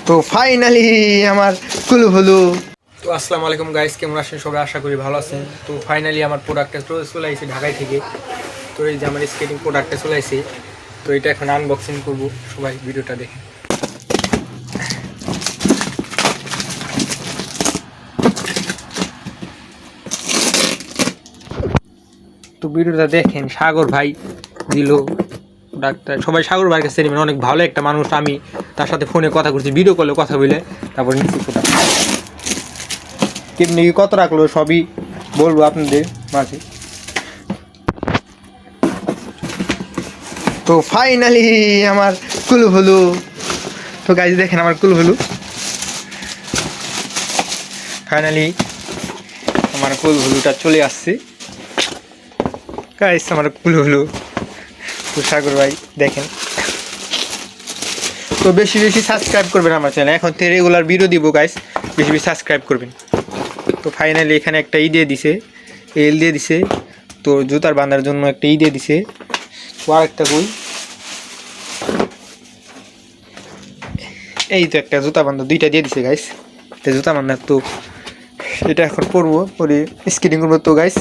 তো ফাইনালি আমার কুলু হলো। তো আসসালামু আলাইকুম গাইস, কেমন আছেন সবাই? আশা করি ভালো আছেন। তো ফাইনালি আমার প্রোডাক্টটা চলে আসছে ঢাকায় থেকে। তো এই যে আমার স্কেটিং প্রোডাক্টটা চলে আসছে। তো এটা এখন আনবক্সিং করব, সবাই ভিডিওটা দেখে। তো ভিডিওটা দেখেন, সাগর ভাই দিল ডাক্তার। সবাই সাগর ভাইয়ের কাছে নেবেন, অনেক ভালো একটা মানুষ। আমি তার সাথে ফোনে কথা করছি, ভিডিও কলে কথা বলে তারপর নিচ্ছি প্রোডাক্ট। কেমনি কত রাখলো সবই বলবো আপনাদের মাঝে। তো ফাইনালি আমার কুলু হলো। তো গাইজ দেখেন আমার কুলু হলো। ফাইনালি আমার কুলু হলুটা চলে আসছে গাইজ, আমার কুলু হলো। তো সাগর ভাই দেখেন। তো বেশি বেশি সাবস্ক্রাইব করবেন আমার চ্যানেল, এখন থেকে রেগুলার ভিডিও দিব গাইজ, বেশি বেশি সাবস্ক্রাইব করবেন। তো ফাইনালি এখানে একটা দিয়ে দিছে, এল দিয়ে দিছে। তো জুতার বাঁধার জন্য একটা দিয়ে দিছে। তো আরেকটা কই, এই তো একটা জুতা বান্ধব, দুইটা দিয়ে দিছে গাইস। এটা জুতা বান্ধব। তো এটা এখন পরবো, পরে স্কেটিং করবো। তো গাইস